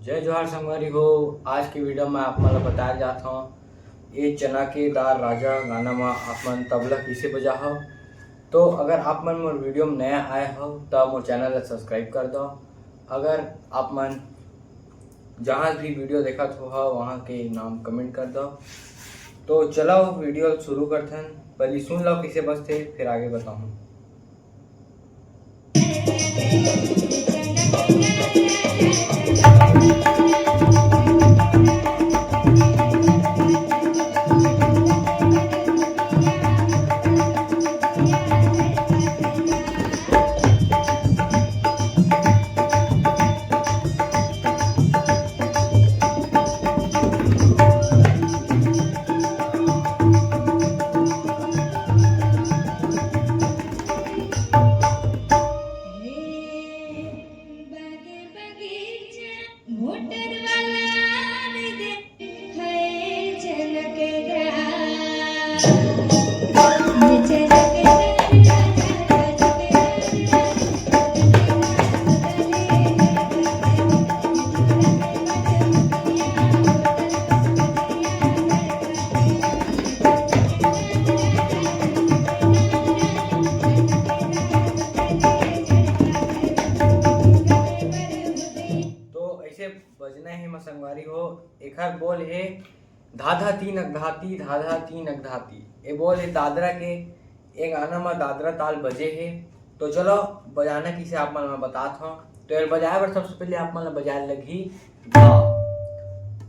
जय जोहार संगवारी हो। आज की वीडियो में आप मन बताया जाता हूँ ये चना के दार राजा गाना में आप मन तबला किसे बजा हो। तो अगर आप मन मोर वीडियो में नया आए हो तो मोर चैनल ला सब्सक्राइब कर दो। अगर आप मन जहाँ भी वीडियो देखा हो वहाँ के नाम कमेंट कर दो। तो चलो वीडियो शुरू करते हैं। पहले सुन लो किसे बजते फिर आगे बताऊँ। बजना है मसंगवारी हो। एक बोल है धाधा तीन अगधाती धाधा तीन अगधाती। ये बोल है दादरा के एक गाना में दादरा ताल बजे है। तो चलो बजाना किसे आप मन में बताता हूँ। तो ये बजाए बार सबसे पहले आप मन बजाए लगी गा।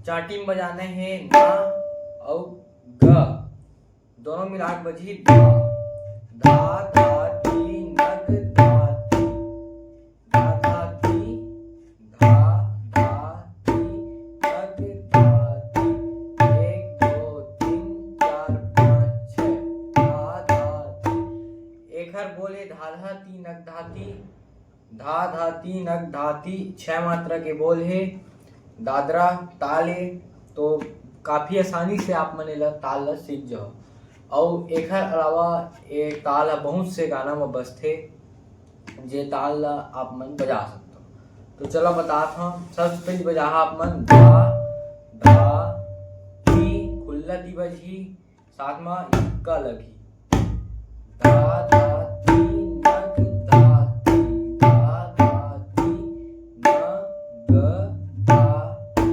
चाटी में बजाने हैं ना और ग दोनों मिला के बजी धा धा धा ती नग धा ती धा धा ती धा धा ती नग धा ती। 1 2 3 4 5 6 धा धा ती। एक हर बोले धा धा ती नग धाती धा धा ती नग धाती। 6 मात्रा के बोल है दादरा ताल है। तो काफी आसानी से आप मने ला ताल ला सीख जाओ। और एक अलावा ये ताल बहुत से गाना में बजते जे ताल ला आप मन बजा सकते हो। तो चलो बताता हूँ। सबसे पहले बजा आप मन धा धा ती खुल्ला दी बजी साथ में इक्का लगी धा धा ती नग धा ती धा धा ती नग धा ती।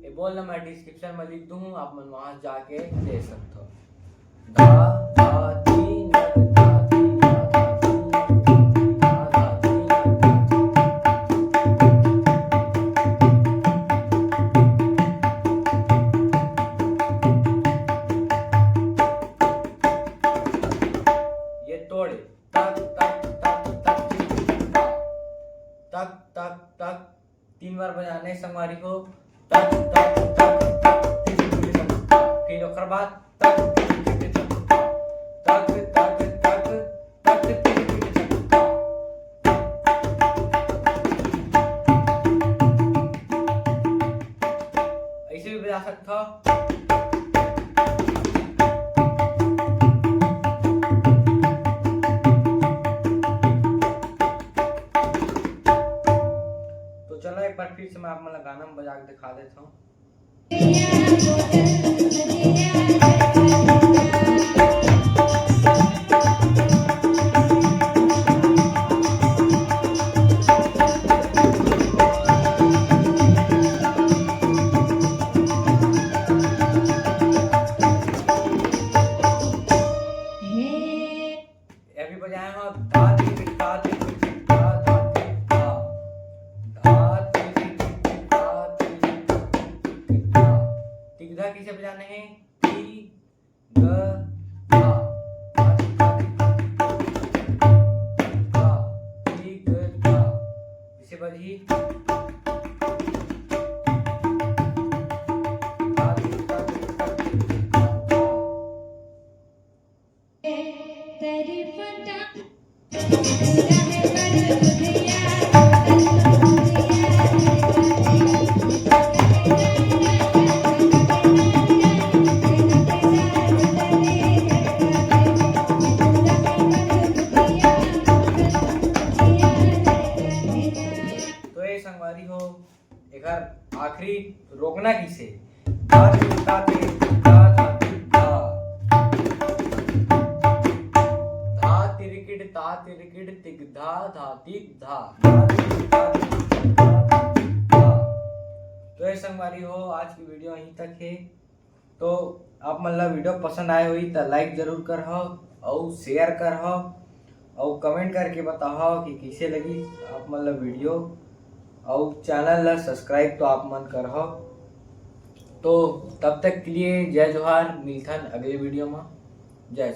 ये बोलना मैं डिस्क्रिप्शन में लिख दूँ आप मन वहाँ जाके दे सकते हो। धा धा ती नग धा ती धा धा ती धा धा ती। ये तोड़े तक तक तक तक तक तक तक 3 बार बजाने संगवारी को तक तक तक तक। फिर ओकर बाद तक ऐसे भी बजा सकता हो। तो चलो एक बार फिर से मैं आप मतलब गाना में बजा के दिखा देता हूँ। बजाए हो धा धी धा धी धा धा धी धा धा धी धा धी धा। तिगधा किसे बजाने हैं ती ग धा धा ती ग धा। किसे बजी एकर आखिरी रोकना किसे धा तिरिकिट ता तिरिकिट धा धा तिरिकिट धा धा तिरिकिट ता तिरिकिट तिग धा धा तिग धा धा तिरिकिट ता तिरिकिट धा धा तिग धा। तो ये संगवारी हो आज की वीडियो यहीं तक है। तो आप मतलब वीडियो पसंद आए हुई तो लाइक जरूर कर हो और शेयर कर हो और कमेंट करके बताओ कि कैसे लगी आप मतलब वीडियो और चैनल ला सब्सक्राइब तो आप मन कर हो। तो तब तक के लिए जय जोहार, मिलथन अगले वीडियो में। जय